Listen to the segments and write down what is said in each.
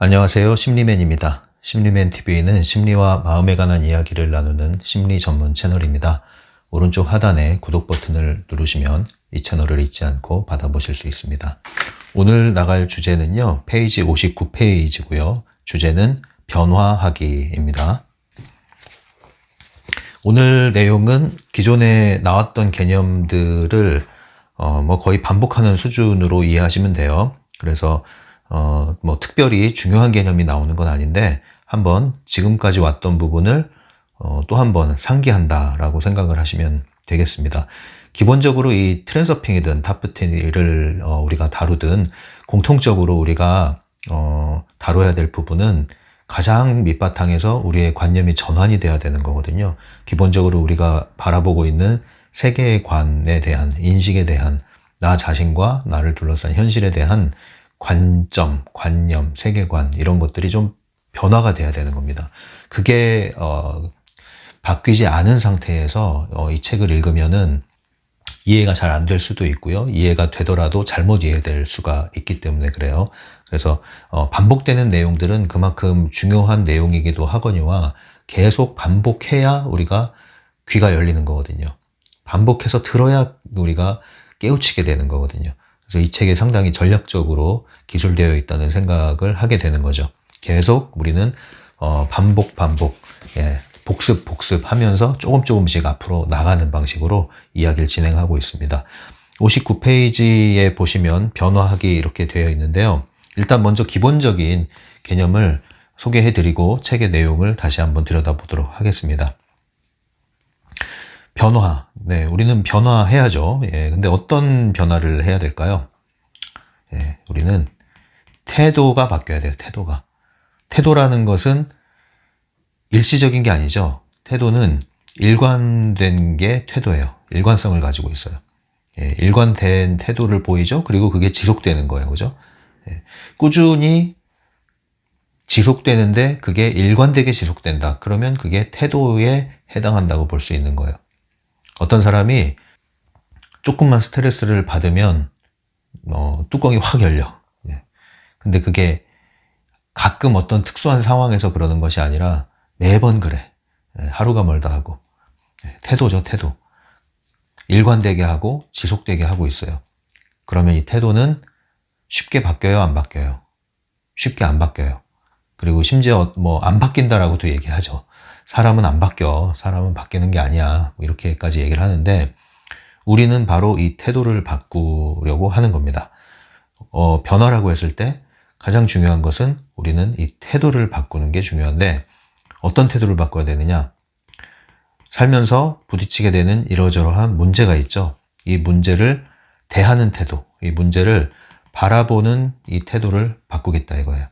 안녕하세요. 심리맨입니다. 심리맨TV는 심리와 마음에 관한 이야기를 나누는 심리 전문 채널입니다. 오른쪽 하단에 구독 버튼을 누르시면 이 채널을 잊지 않고 받아보실 수 있습니다. 오늘 나갈 주제는요, 페이지 59페이지고요. 주제는 변화하기입니다. 오늘 내용은 기존에 나왔던 개념들을 거의 반복하는 수준으로 이해하시면 돼요. 그래서 특별히 중요한 개념이 나오는 건 아닌데 한번 지금까지 왔던 부분을 또 한번 상기한다라고 생각을 하시면 되겠습니다. 기본적으로 이 트랜서핑이든 타프티를 우리가 다루든 공통적으로 우리가 다뤄야 될 부분은 가장 밑바탕에서 우리의 관념이 전환이 돼야 되는 거거든요. 기본적으로 우리가 바라보고 있는 세계관에 대한, 인식에 대한, 나 자신과 나를 둘러싼 현실에 대한 관점, 관념, 세계관 이런 것들이 좀 변화가 돼야 되는 겁니다. 그게 바뀌지 않은 상태에서 이 책을 읽으면은 이해가 잘 안 될 수도 있고요. 이해가 되더라도 잘못 이해될 수가 있기 때문에 그래요. 그래서 반복되는 내용들은 그만큼 중요한 내용이기도 하거니와 계속 반복해야 우리가 귀가 열리는 거거든요. 반복해서 들어야 우리가 깨우치게 되는 거거든요. 그래서 이 책에 상당히 전략적으로 기술되어 있다는 생각을 하게 되는 거죠. 계속 우리는 반복, 복습하면서 조금씩 앞으로 나가는 방식으로 이야기를 진행하고 있습니다. 59페이지에 보시면 변화하기 이렇게 되어 있는데요. 일단 먼저 기본적인 개념을 소개해드리고 책의 내용을 다시 한번 들여다보도록 하겠습니다. 변화. 네, 우리는 변화해야죠. 근데 어떤 변화를 해야 될까요? 우리는 태도가 바뀌어야 돼요. 태도라는 것은 일시적인 게 아니죠. 태도는 일관된 게 태도예요. 일관성을 가지고 있어요. 일관된 태도를 보이죠. 그리고 그게 지속되는 거예요. 그죠? 꾸준히 지속되는데 그게 일관되게 지속된다. 그러면 그게 태도에 해당한다고 볼 수 있는 거예요. 어떤 사람이 조금만 스트레스를 받으면 뚜껑이 확 열려. 근데 그게 가끔 어떤 특수한 상황에서 그러는 것이 아니라 매번 그래. 하루가 멀다 하고. 태도죠, 태도. 일관되게 하고 지속되게 하고 있어요. 그러면 이 태도는 쉽게 바뀌어요, 안 바뀌어요? 쉽게 안 바뀌어요. 그리고 심지어 안 바뀐다라고도 얘기하죠. 사람은 안 바뀌어. 사람은 바뀌는 게 아니야. 이렇게까지 얘기를 하는데 우리는 바로 이 태도를 바꾸려고 하는 겁니다. 변화라고 했을 때 가장 중요한 것은 우리는 이 태도를 바꾸는 게 중요한데 어떤 태도를 바꿔야 되느냐? 살면서 부딪히게 되는 이러저러한 문제가 있죠. 이 문제를 대하는 태도, 이 문제를 바라보는 이 태도를 바꾸겠다 이거예요.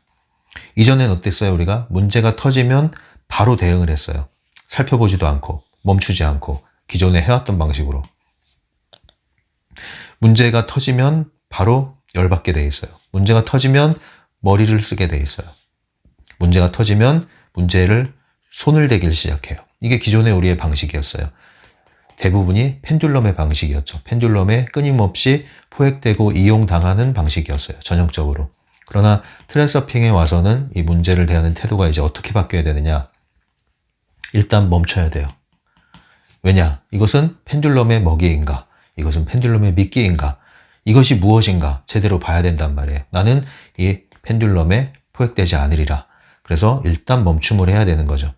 이전엔 어땠어요? 우리가 문제가 터지면 바로 대응을 했어요. 살펴보지도 않고 멈추지 않고 기존에 해왔던 방식으로. 문제가 터지면 바로 열받게 돼 있어요. 문제가 터지면 머리를 쓰게 돼 있어요. 문제가 터지면 문제를 손을 대기 시작해요. 이게 기존의 우리의 방식이었어요. 대부분이 펜듈럼의 방식이었죠. 펜듈럼에 끊임없이 포획되고 이용당하는 방식이었어요. 전형적으로. 그러나 트랜서핑에 와서는 이 문제를 대하는 태도가 이제 어떻게 바뀌어야 되느냐? 일단 멈춰야 돼요. 왜냐? 이것은 펜듈럼의 먹이인가? 이것은 펜듈럼의 미끼인가? 이것이 무엇인가? 제대로 봐야 된단 말이에요. 나는 이 펜듈럼에 포획되지 않으리라. 그래서 일단 멈춤을 해야 되는 거죠.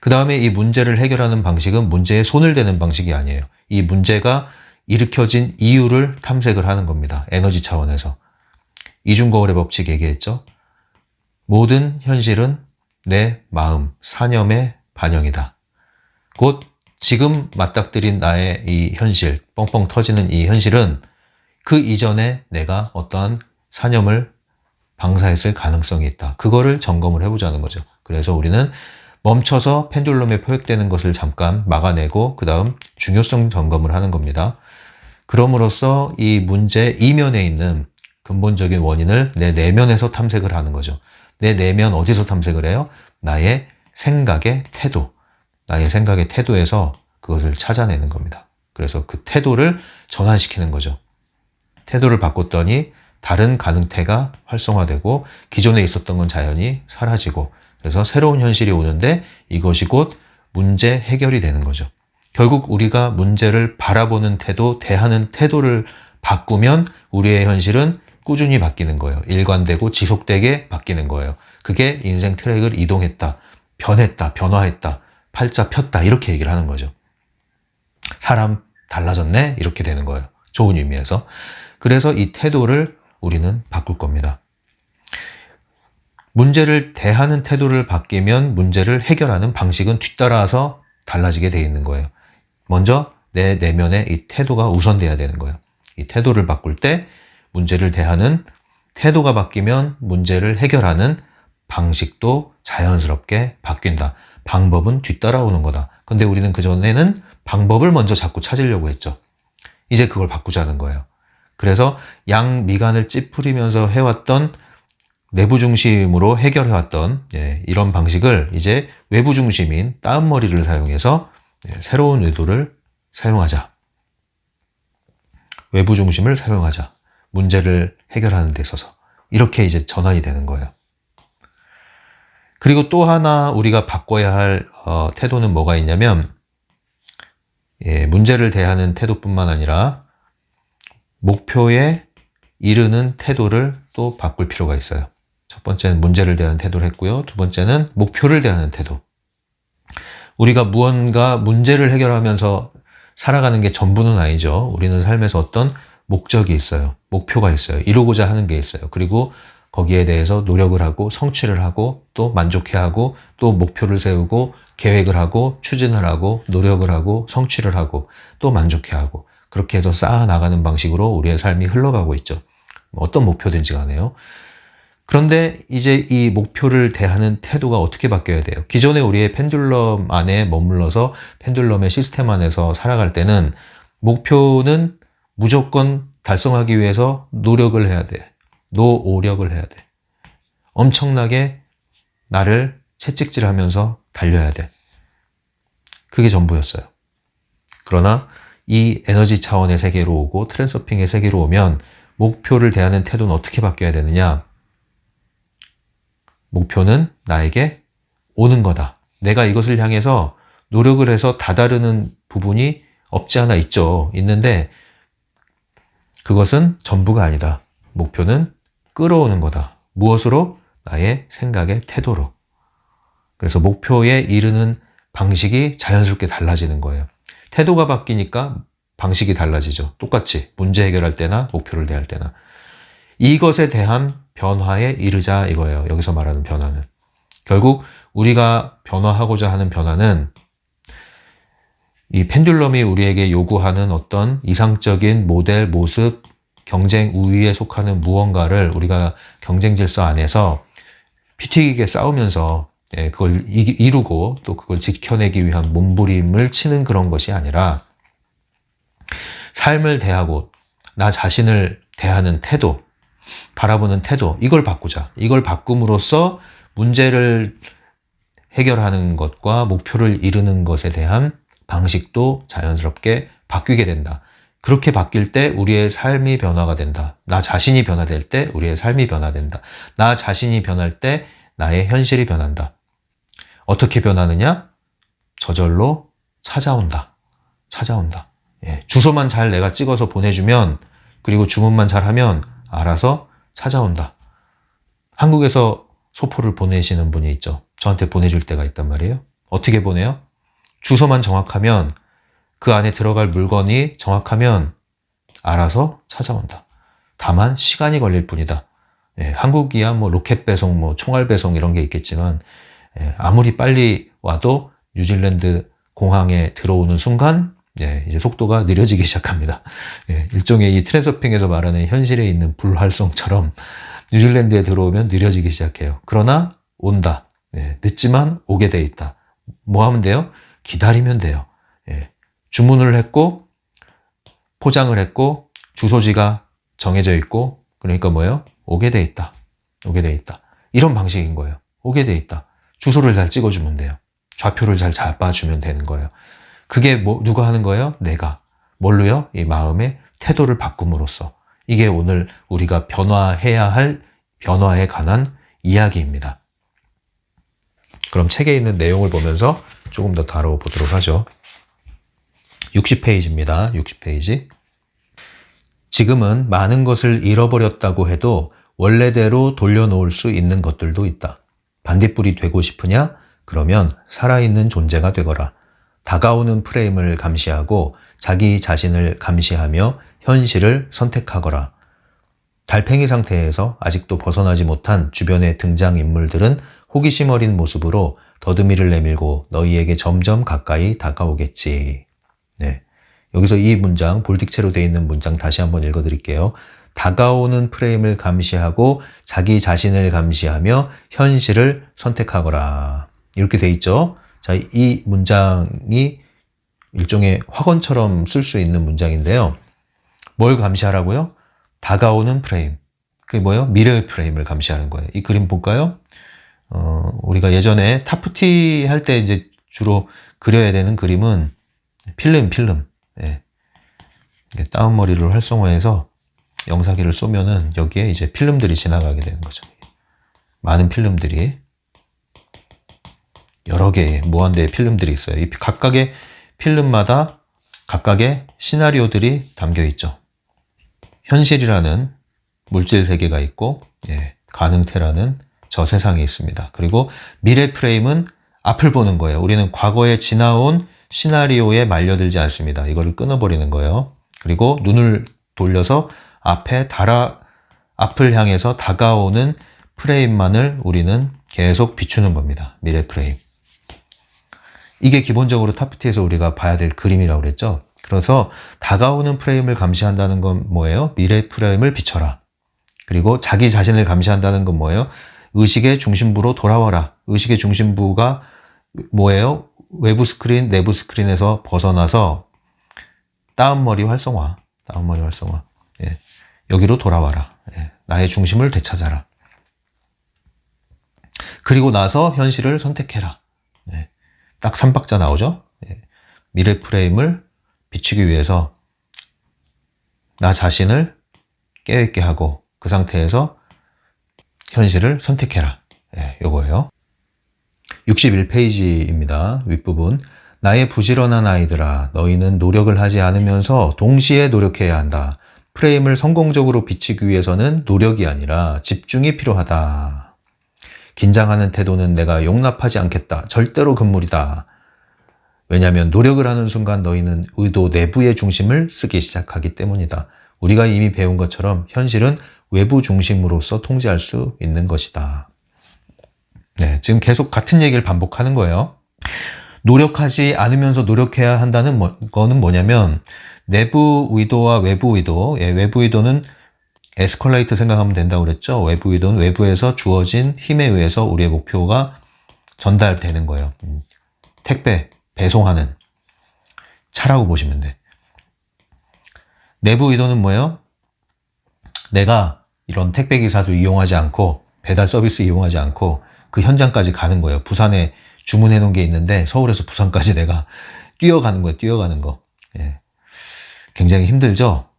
그 다음에 이 문제를 해결하는 방식은 문제에 손을 대는 방식이 아니에요. 이 문제가 일으켜진 이유를 탐색을 하는 겁니다. 에너지 차원에서. 이중거울의 법칙 얘기했죠. 모든 현실은 내 마음, 사념의 반영이다. 곧 지금 맞닥뜨린 나의 이 현실, 뻥뻥 터지는 이 현실은 그 이전에 내가 어떠한 사념을 방사했을 가능성이 있다. 그거를 점검을 해보자는 거죠. 그래서 우리는 멈춰서 펜듈럼에 포획되는 것을 잠깐 막아내고 그 다음 중요성 점검을 하는 겁니다. 그럼으로써 이 문제 이면에 있는 근본적인 원인을 내 내면에서 탐색을 하는 거죠. 내 내면 어디서 탐색을 해요? 나의 생각의 태도. 나의 생각의 태도에서 그것을 찾아내는 겁니다. 그래서 그 태도를 전환시키는 거죠. 태도를 바꿨더니 다른 가능태가 활성화되고 기존에 있었던 건 자연히 사라지고 그래서 새로운 현실이 오는데 이것이 곧 문제 해결이 되는 거죠. 결국 우리가 문제를 바라보는 태도, 대하는 태도를 바꾸면 우리의 현실은 꾸준히 바뀌는 거예요. 일관되고 지속되게 바뀌는 거예요. 그게 인생 트랙을 이동했다, 변했다, 변화했다, 팔자 폈다 이렇게 얘기를 하는 거죠. 사람 달라졌네? 이렇게 되는 거예요. 좋은 의미에서. 그래서 이 태도를 우리는 바꿀 겁니다. 문제를 대하는 태도를 바뀌면 문제를 해결하는 방식은 뒤따라서 달라지게 되어 있는 거예요. 먼저 내 내면의 이 태도가 우선돼야 되는 거예요. 이 태도를 바꿀 때 문제를 대하는 태도가 바뀌면 문제를 해결하는 방식도 자연스럽게 바뀐다. 방법은 뒤따라오는 거다. 근데 우리는 그전에는 방법을 먼저 자꾸 찾으려고 했죠. 이제 그걸 바꾸자는 거예요. 그래서 양미간을 찌푸리면서 해왔던 내부 중심으로 해결해왔던 이런 방식을 이제 외부 중심인 따은머리를 사용해서 새로운 의도를 사용하자. 외부 중심을 사용하자. 문제를 해결하는 데 있어서. 이렇게 이제 전환이 되는 거예요. 그리고 또 하나 우리가 바꿔야 할 태도는 뭐가 있냐면 문제를 대하는 태도뿐만 아니라 목표에 이르는 태도를 또 바꿀 필요가 있어요. 첫 번째는 문제를 대하는 태도를 했고요. 두 번째는 목표를 대하는 태도. 우리가 무언가 문제를 해결하면서 살아가는 게 전부는 아니죠. 우리는 삶에서 어떤 목적이 있어요. 목표가 있어요. 이루고자 하는 게 있어요. 그리고 거기에 대해서 노력을 하고 성취를 하고 또 만족해하고 또 목표를 세우고 계획을 하고 추진을 하고 노력을 하고 성취를 하고 또 만족해하고 그렇게 해서 쌓아나가는 방식으로 우리의 삶이 흘러가고 있죠. 어떤 목표든지 간에요. 그런데 이제 이 목표를 대하는 태도가 어떻게 바뀌어야 돼요? 기존에 우리의 펜듈럼 안에 머물러서 펜듈럼의 시스템 안에서 살아갈 때는 목표는 무조건 달성하기 위해서 노력을 해야 돼. 노력을 해야 돼. 엄청나게 나를 채찍질하면서 달려야 돼. 그게 전부였어요. 그러나 이 에너지 차원의 세계로 오고 트랜서핑의 세계로 오면 목표를 대하는 태도는 어떻게 바뀌어야 되느냐? 목표는 나에게 오는 거다. 내가 이것을 향해서 노력을 해서 다다르는 부분이 없지 않아 있죠. 있는데 그것은 전부가 아니다. 목표는 끌어오는 거다. 무엇으로? 나의 생각의 태도로. 그래서 목표에 이르는 방식이 자연스럽게 달라지는 거예요. 태도가 바뀌니까 방식이 달라지죠. 똑같이 문제 해결할 때나 목표를 대할 때나. 이것에 대한 변화에 이르자 이거예요. 여기서 말하는 변화는. 결국 우리가 변화하고자 하는 변화는 이 펜듈럼이 우리에게 요구하는 어떤 이상적인 모델, 모습, 경쟁 우위에 속하는 무언가를 우리가 경쟁 질서 안에서 피 튀기게 싸우면서 그걸 이루고 또 그걸 지켜내기 위한 몸부림을 치는 그런 것이 아니라 삶을 대하고 나 자신을 대하는 태도, 바라보는 태도, 이걸 바꾸자. 이걸 바꿈으로써 문제를 해결하는 것과 목표를 이루는 것에 대한 방식도 자연스럽게 바뀌게 된다. 그렇게 바뀔 때 우리의 삶이 변화가 된다. 나 자신이 변화될 때 우리의 삶이 변화된다. 나 자신이 변할 때 나의 현실이 변한다. 어떻게 변하느냐? 저절로 찾아온다. 찾아온다. 주소만 잘 내가 찍어서 보내주면 그리고 주문만 잘하면 알아서 찾아온다. 한국에서 소포를 보내시는 분이 있죠. 저한테 보내줄 때가 있단 말이에요. 어떻게 보내요? 주소만 정확하면 그 안에 들어갈 물건이 정확하면 알아서 찾아온다. 다만 시간이 걸릴 뿐이다. 한국이야 뭐 로켓 배송, 뭐 총알 배송 이런 게 있겠지만 아무리 빨리 와도 뉴질랜드 공항에 들어오는 순간 이제 속도가 느려지기 시작합니다. 일종의 이 트랜서핑에서 말하는 현실에 있는 불활성처럼 뉴질랜드에 들어오면 느려지기 시작해요. 그러나 온다. 늦지만 오게 돼 있다. 뭐 하면 돼요? 기다리면 돼요. 주문을 했고 포장을 했고 주소지가 정해져 있고 그러니까 뭐예요? 오게 돼 있다. 오게 돼 있다. 이런 방식인 거예요. 오게 돼 있다. 주소를 잘 찍어주면 돼요. 좌표를 잘 잡아주면 되는 거예요. 그게 누가 하는 거예요? 내가. 뭘로요? 이 마음의 태도를 바꿈으로써. 이게 오늘 우리가 변화해야 할 변화에 관한 이야기입니다. 그럼 책에 있는 내용을 보면서 조금 더 다뤄보도록 하죠. 60페이지입니다. 60페이지. 지금은 많은 것을 잃어버렸다고 해도 원래대로 돌려놓을 수 있는 것들도 있다. 반딧불이 되고 싶으냐? 그러면 살아있는 존재가 되거라. 다가오는 프레임을 감시하고 자기 자신을 감시하며 현실을 선택하거라. 달팽이 상태에서 아직도 벗어나지 못한 주변의 등장인물들은 호기심 어린 모습으로 더듬이를 내밀고 너희에게 점점 가까이 다가오겠지. 네. 여기서 이 문장, 볼틱체로 되어 있는 문장 다시 한번 읽어드릴게요. 다가오는 프레임을 감시하고 자기 자신을 감시하며 현실을 선택하거라. 이렇게 돼 있죠. 자, 이 문장이 일종의 확언처럼 쓸 수 있는 문장인데요. 뭘 감시하라고요? 다가오는 프레임. 그게 뭐예요? 미래의 프레임을 감시하는 거예요. 이 그림 볼까요? 우리가 예전에 타프티 할 때 이제 주로 그려야 되는 그림은 필름. 예. 다운머리를 활성화해서 영사기를 쏘면은 여기에 이제 필름들이 지나가게 되는 거죠. 많은 필름들이. 여러 개의 무한대의 필름들이 있어요. 이 각각의 필름마다 각각의 시나리오들이 담겨 있죠. 현실이라는 물질 세계가 있고, 가능태라는 저 세상이 있습니다. 그리고 미래 프레임은 앞을 보는 거예요. 우리는 과거에 지나온 시나리오에 말려들지 않습니다. 이거를 끊어버리는 거예요. 그리고 눈을 돌려서 앞을 향해서 다가오는 프레임만을 우리는 계속 비추는 겁니다. 미래 프레임. 이게 기본적으로 타프티에서 우리가 봐야 될 그림이라고 그랬죠. 그래서 다가오는 프레임을 감시한다는 건 뭐예요? 미래 프레임을 비춰라. 그리고 자기 자신을 감시한다는 건 뭐예요? 의식의 중심부로 돌아와라. 의식의 중심부가 뭐예요? 외부 스크린, 내부 스크린에서 벗어나서 다운머리 활성화. 예. 여기로 돌아와라. 예. 나의 중심을 되찾아라. 그리고 나서 현실을 선택해라. 예. 딱 3박자 나오죠? 예. 미래 프레임을 비추기 위해서 나 자신을 깨어있게 하고 그 상태에서 현실을 선택해라. 예, 요거예요. 61페이지입니다. 윗부분. 나의 부지런한 아이들아, 너희는 노력을 하지 않으면서 동시에 노력해야 한다. 프레임을 성공적으로 비치기 위해서는 노력이 아니라 집중이 필요하다. 긴장하는 태도는 내가 용납하지 않겠다. 절대로 금물이다. 왜냐하면 노력을 하는 순간 너희는 의도 내부의 중심을 쓰기 시작하기 때문이다. 우리가 이미 배운 것처럼 현실은 외부 중심으로서 통제할 수 있는 것이다. 네, 지금 계속 같은 얘기를 반복하는 거예요. 노력하지 않으면서 노력해야 한다는 거는 뭐냐면 내부 의도와 외부 의도, 외부 의도는 에스컬레이터 생각하면 된다고 그랬죠. 외부 의도는 외부에서 주어진 힘에 의해서 우리의 목표가 전달되는 거예요. 택배, 배송하는 차라고 보시면 돼. 내부 의도는 뭐예요? 내가 이런 택배 기사도 이용하지 않고 배달 서비스 이용하지 않고 그 현장까지 가는 거예요. 부산에 주문해 놓은 게 있는데 서울에서 부산까지 내가 뛰어가는 거예요. 뛰어가는 거. 예. 굉장히 힘들죠?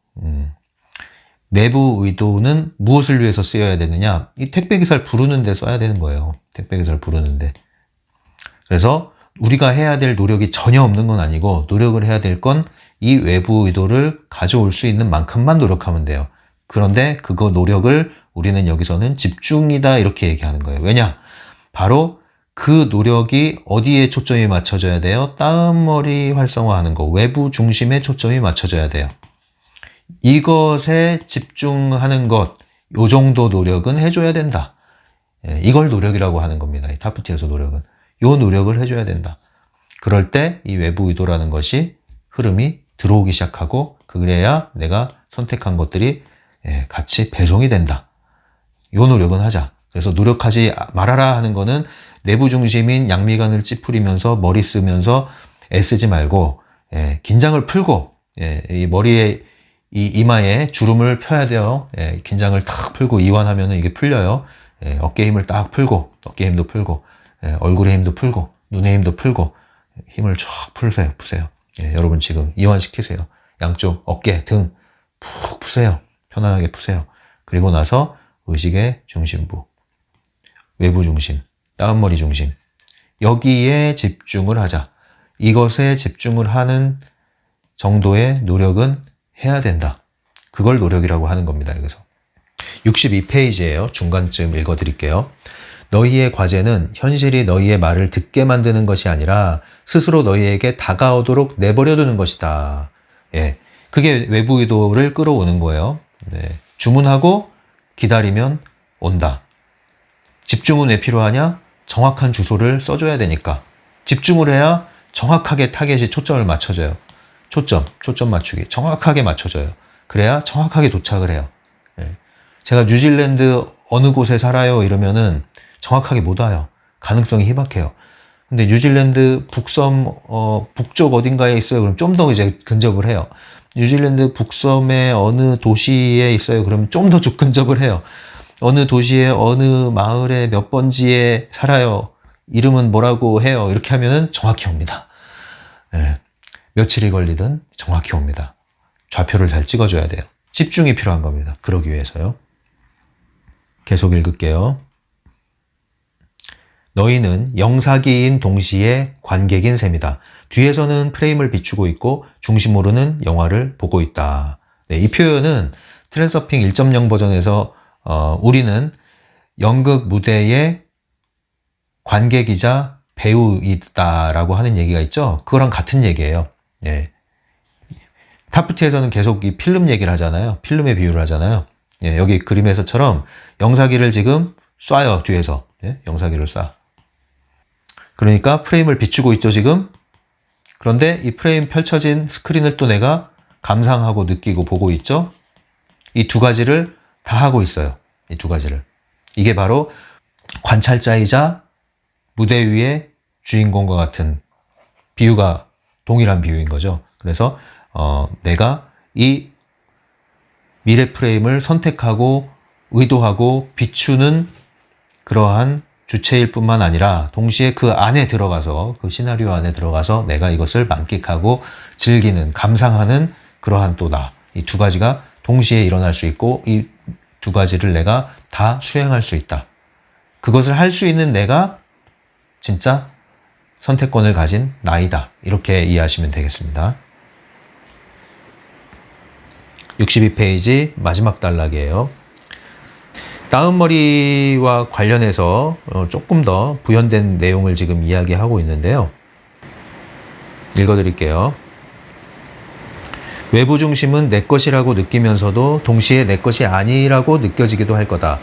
내부 의도는 무엇을 위해서 쓰여야 되느냐? 이 택배 기사를 부르는 데 써야 되는 거예요. 택배 기사를 부르는데. 그래서 우리가 해야 될 노력이 전혀 없는 건 아니고 노력을 해야 될 건 이 외부 의도를 가져올 수 있는 만큼만 노력하면 돼요. 그런데 그거 노력을 우리는 여기서는 집중이다 이렇게 얘기하는 거예요. 왜냐? 바로 그 노력이 어디에 초점이 맞춰져야 돼요? 다운머리 활성화하는 거, 외부 중심에 초점이 맞춰져야 돼요. 이것에 집중하는 것, 요 정도 노력은 해줘야 된다. 이걸 노력이라고 하는 겁니다. 이 타프티에서 노력은. 요 노력을 해줘야 된다. 그럴 때 이 외부 의도라는 것이 흐름이 들어오기 시작하고 그래야 내가 선택한 것들이 같이 배송이 된다. 요 노력은 하자. 그래서 노력하지 말아라 하는 거는 내부 중심인 양미간을 찌푸리면서 머리 쓰면서 애쓰지 말고 긴장을 풀고 이 머리에 이 이마에 주름을 펴야 돼요. 긴장을 탁 풀고 이완하면 이게 풀려요. 어깨 힘을 딱 풀고 어깨 힘도 풀고 얼굴의 힘도 풀고 눈의 힘도 풀고 힘을 쫙 푸세요. 여러분 지금 이완시키세요. 양쪽 어깨 등 푹 푸세요. 편안하게 푸세요. 그리고 나서 의식의 중심부, 외부 중심, 다운머리 중심, 여기에 집중을 하자. 이것에 집중을 하는 정도의 노력은 해야 된다. 그걸 노력이라고 하는 겁니다. 여기서 62페이지예요. 중간쯤 읽어드릴게요. 너희의 과제는 현실이 너희의 말을 듣게 만드는 것이 아니라 스스로 너희에게 다가오도록 내버려 두는 것이다. 예, 그게 외부 의도를 끌어오는 거예요. 네. 주문하고 기다리면 온다. 집중은 왜 필요하냐? 정확한 주소를 써줘야 되니까. 집중을 해야 정확하게 타겟이 초점을 맞춰져요. 초점 맞추기. 정확하게 맞춰져요. 그래야 정확하게 도착을 해요. 예. 제가 뉴질랜드 어느 곳에 살아요 이러면은 정확하게 못 와요. 가능성이 희박해요. 근데 뉴질랜드 북섬, 북쪽 어딘가에 있어요. 그럼 좀 더 이제 근접을 해요. 뉴질랜드 북섬의 어느 도시에 있어요. 그럼 좀 더 근접을 해요. 어느 도시에 어느 마을에 몇 번지에 살아요. 이름은 뭐라고 해요. 이렇게 하면은 정확히 옵니다. 예. 며칠이 걸리든 정확히 옵니다. 좌표를 잘 찍어줘야 돼요. 집중이 필요한 겁니다. 그러기 위해서요. 계속 읽을게요. 너희는 영사기인 동시에 관객인 셈이다. 뒤에서는 프레임을 비추고 있고 중심으로는 영화를 보고 있다. 네, 이 표현은 트랜서핑 1.0 버전에서 우리는 연극 무대의 관객이자 배우이다라고 하는 얘기가 있죠. 그거랑 같은 얘기예요. 예. 타프트에서는 계속 이 필름 얘기를 하잖아요. 필름의 비유를 하잖아요. 예, 여기 그림에서처럼 영사기를 지금 쏴요. 뒤에서. 예, 영사기를 쏴. 그러니까 프레임을 비추고 있죠, 지금. 그런데 이 프레임 펼쳐진 스크린을 또 내가 감상하고 느끼고 보고 있죠. 이 두 가지를 다 하고 있어요. 이 두 가지를. 이게 바로 관찰자이자 무대 위의 주인공과 같은 비유가 동일한 비유인 거죠. 그래서 내가 이 미래 프레임을 선택하고 의도하고 비추는 그러한 주체일 뿐만 아니라 동시에 그 안에 들어가서 그 시나리오 안에 들어가서 내가 이것을 만끽하고 즐기는 감상하는 그러한 또 나. 이 두 가지가 동시에 일어날 수 있고 이 두 가지를 내가 다 수행할 수 있다. 그것을 할 수 있는 내가 진짜 선택권을 가진 나이다. 이렇게 이해하시면 되겠습니다. 62페이지 마지막 단락이에요. 다운머리와 관련해서 조금 더 부연된 내용을 지금 이야기하고 있는데요. 읽어드릴게요. 외부 중심은 내 것이라고 느끼면서도 동시에 내 것이 아니라고 느껴지기도 할 거다.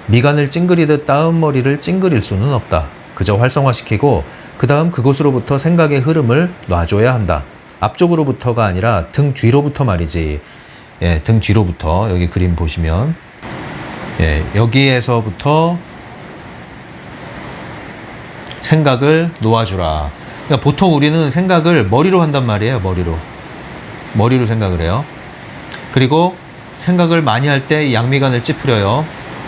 미간을 찡그리듯 다운머리를 찡그릴 수는 없다. 그저 활성화시키고 그 다음 그곳으로부터 생각의 흐름을 놔줘야 한다. 앞쪽으로부터가 아니라 등 뒤로부터 말이지. 예, 등 뒤로부터 여기 그림 보시면 예, 여기에서부터 생각을 놓아주라. 그러니까 보통 우리는 생각을 머리로 한단 말이에요. 머리로 생각을 해요. 그리고 생각을 많이 할 때 양미간을 찌푸려요.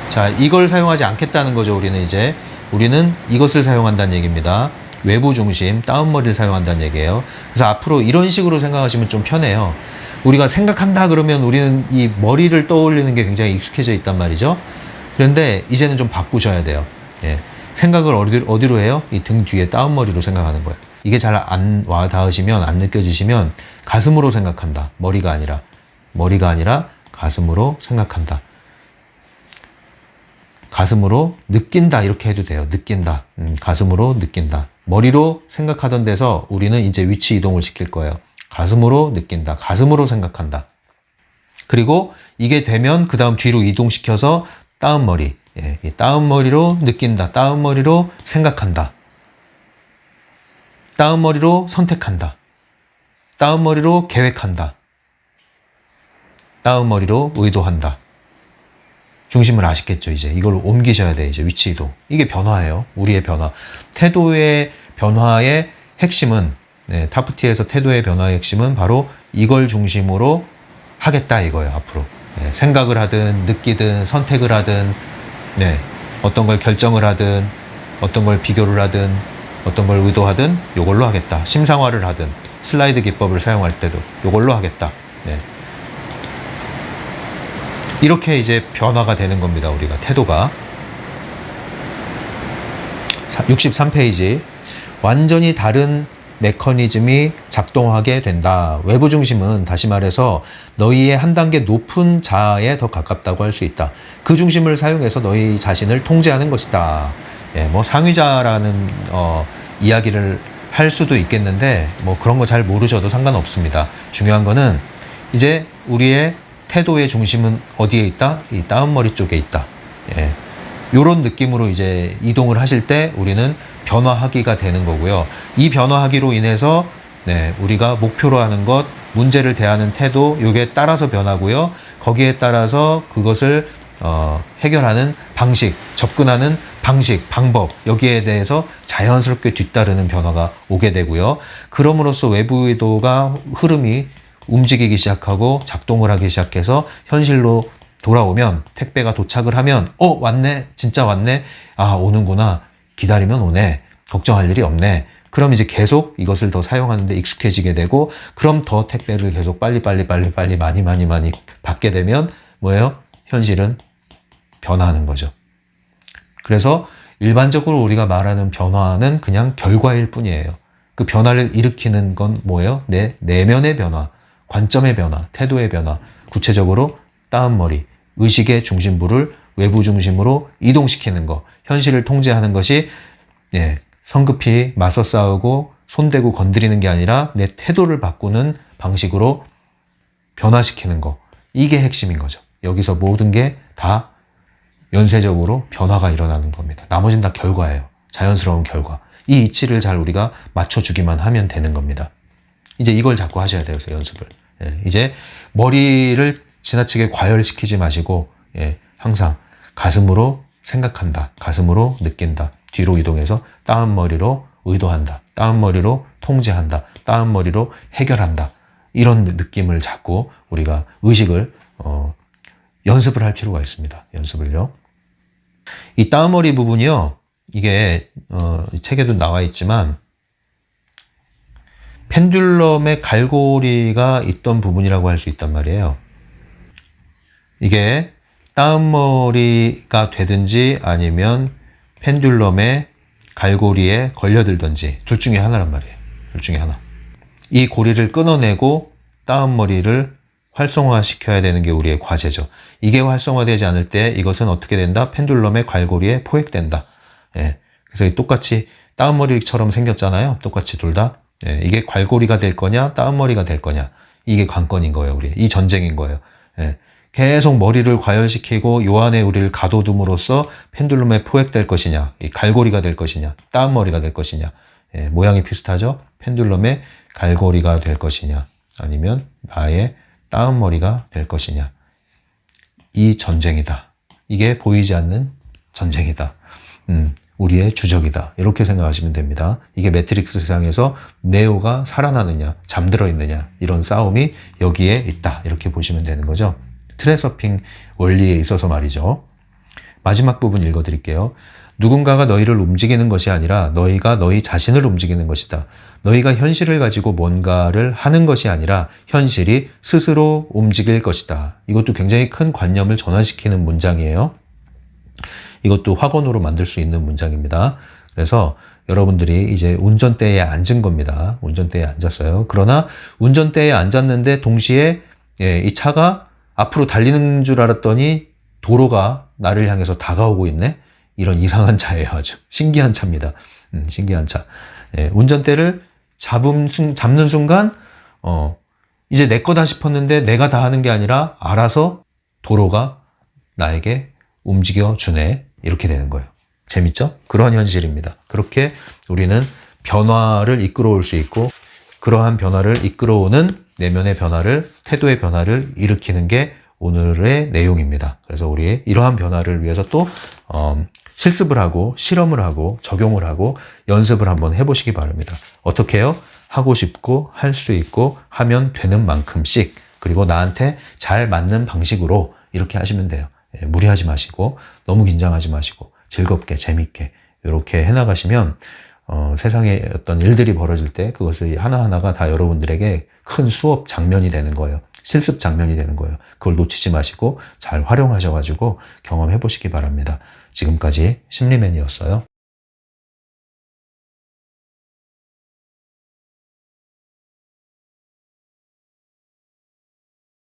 자, 이걸 사용하지 않겠다는 거죠. 우리는 이것을 사용한다는 얘기입니다. 외부 중심, 다운머리를 사용한다는 얘기예요. 그래서 앞으로 이런 식으로 생각하시면 좀 편해요. 우리가 생각한다 그러면 우리는 이 머리를 떠올리는 게 굉장히 익숙해져 있단 말이죠. 그런데 이제는 좀 바꾸셔야 돼요. 예. 생각을 어디로 해요? 이 등 뒤에 다운머리로 생각하는 거예요. 이게 잘 안 와 닿으시면, 안 느껴지시면 가슴으로 생각한다. 머리가 아니라 가슴으로 생각한다. 가슴으로 느낀다. 이렇게 해도 돼요. 느낀다. 가슴으로 느낀다. 머리로 생각하던 데서 우리는 이제 위치 이동을 시킬 거예요. 가슴으로 느낀다. 가슴으로 생각한다. 그리고 이게 되면 그 다음 뒤로 이동시켜서 다운머리. 예, 이 다운머리로 느낀다. 다운머리로 생각한다. 다운머리로 선택한다. 다운머리로 계획한다. 다운머리로 의도한다. 중심을 아시겠죠? 이제 이걸 옮기셔야 돼. 이제 위치 이동. 이게 변화예요. 우리의 변화. 태도의 변화의 핵심은 타프티에서 태도의 변화의 핵심은 바로 이걸 중심으로 하겠다 이거예요. 앞으로 생각을 하든 느끼든 선택을 하든 어떤 걸 결정을 하든 어떤 걸 비교를 하든 어떤 걸 의도하든 이걸로 하겠다. 심상화를 하든 슬라이드 기법을 사용할 때도 이걸로 하겠다. 이렇게 이제 변화가 되는 겁니다. 우리가 태도가. 63페이지. 완전히 다른 메커니즘이 작동하게 된다. 외부 중심은 다시 말해서 너희의 한 단계 높은 자아에 더 가깝다고 할 수 있다. 그 중심을 사용해서 너희 자신을 통제하는 것이다. 예, 뭐 상위자라는 이야기를 할 수도 있겠는데 뭐 그런 거 잘 모르셔도 상관없습니다. 중요한 거는 이제 우리의 태도의 중심은 어디에 있다? 이 다운머리 쪽에 있다. 예. 요런 느낌으로 이제 이동을 하실 때 우리는 변화하기가 되는 거고요. 이 변화하기로 인해서 우리가 목표로 하는 것, 문제를 대하는 태도, 요게 따라서 변하고요. 거기에 따라서 그것을 해결하는 방식, 접근하는 방식, 방법, 여기에 대해서 자연스럽게 뒤따르는 변화가 오게 되고요. 그럼으로써 외부 의도가 흐름이 움직이기 시작하고 작동을 하기 시작해서 현실로 돌아오면, 택배가 도착을 하면 왔네, 진짜 왔네, 아 오는구나, 기다리면 오네, 걱정할 일이 없네. 그럼 이제 계속 이것을 더 사용하는데 익숙해지게 되고, 그럼 더 택배를 계속 빨리 많이 받게 되면 뭐예요? 현실은 변화하는 거죠. 그래서 일반적으로 우리가 말하는 변화는 그냥 결과일 뿐이에요. 그 변화를 일으키는 건 뭐예요? 내 내면의 변화, 관점의 변화, 태도의 변화, 구체적으로 다운머리, 의식의 중심부를 외부 중심으로 이동시키는 거, 현실을 통제하는 것이 성급히 맞서 싸우고 손대고 건드리는 게 아니라 내 태도를 바꾸는 방식으로 변화시키는 거, 이게 핵심인 거죠. 여기서 모든 게 다 연쇄적으로 변화가 일어나는 겁니다. 나머지는 다 결과예요. 자연스러운 결과. 이 이치를 잘 우리가 맞춰주기만 하면 되는 겁니다. 이제 이걸 자꾸 하셔야 돼요, 연습을. 이제 머리를 지나치게 과열시키지 마시고, 항상 가슴으로 생각한다, 가슴으로 느낀다, 뒤로 이동해서 다운머리로 의도한다, 다운머리로 통제한다, 다운머리로 해결한다, 이런 느낌을 자꾸 우리가 의식을 연습을 할 필요가 있습니다. 연습을요. 이 다운머리 부분이요, 이게 책에도 나와 있지만 펜듈럼의 갈고리가 있던 부분이라고 할 수 있단 말이에요. 이게 다운머리가 되든지 아니면 펜듈럼의 갈고리에 걸려들든지 둘 중에 하나란 말이에요. 둘 중에 하나. 이 고리를 끊어내고 다운머리를 활성화시켜야 되는 게 우리의 과제죠. 이게 활성화되지 않을 때 이것은 어떻게 된다? 펜듈럼의 갈고리에 포획된다. 그래서 똑같이 다운머리처럼 생겼잖아요. 똑같이 둘 다. 이게 갈고리가 될 거냐, 다운머리가 될 거냐. 이게 관건인 거예요, 우리. 이 전쟁인 거예요. 계속 머리를 과열시키고 요 안에 우리를 가둬둠으로써 펜듈럼에 포획될 것이냐, 이 갈고리가 될 것이냐, 다운머리가 될 것이냐. 모양이 비슷하죠? 펜듈럼의 갈고리가 될 것이냐, 아니면 나의 다운머리가 될 것이냐. 이 전쟁이다. 이게 보이지 않는 전쟁이다. 우리의 주적이다. 이렇게 생각하시면 됩니다. 이게 매트릭스 세상에서 네오가 살아나느냐, 잠들어 있느냐, 이런 싸움이 여기에 있다. 이렇게 보시면 되는 거죠. 트랜서핑 원리에 있어서 말이죠. 마지막 부분 읽어드릴게요. 누군가가 너희를 움직이는 것이 아니라 너희가 너희 자신을 움직이는 것이다. 너희가 현실을 가지고 뭔가를 하는 것이 아니라 현실이 스스로 움직일 것이다. 이것도 굉장히 큰 관념을 전환시키는 문장이에요. 이것도 확언으로 만들 수 있는 문장입니다. 그래서 여러분들이 이제 운전대에 앉은 겁니다. 운전대에 앉았어요. 그러나 운전대에 앉았는데 동시에 이 차가 앞으로 달리는 줄 알았더니 도로가 나를 향해서 다가오고 있네? 이런 이상한 차예요. 아주 신기한 차입니다. 신기한 차. 운전대를 잡는 순간 이제 내 거다 싶었는데 내가 다 하는 게 아니라 알아서 도로가 나에게 움직여주네. 이렇게 되는 거예요. 재밌죠? 그런 현실입니다. 그렇게 우리는 변화를 이끌어올 수 있고, 그러한 변화를 이끌어오는 내면의 변화를, 태도의 변화를 일으키는 게 오늘의 내용입니다. 그래서 우리 이러한 변화를 위해서 또 실습을 하고 실험을 하고 적용을 하고 연습을 한번 해보시기 바랍니다. 어떻게 해요? 하고 싶고 할 수 있고 하면 되는 만큼씩, 그리고 나한테 잘 맞는 방식으로 이렇게 하시면 돼요. 무리하지 마시고 너무 긴장하지 마시고 즐겁게 재밌게 이렇게 해나가시면 세상에 어떤 일들이 벌어질 때 그것을 하나하나가 다 여러분들에게 큰 수업 장면이 되는 거예요. 실습 장면이 되는 거예요. 그걸 놓치지 마시고 잘 활용하셔가지고 경험해 보시기 바랍니다. 지금까지 심리맨이었어요.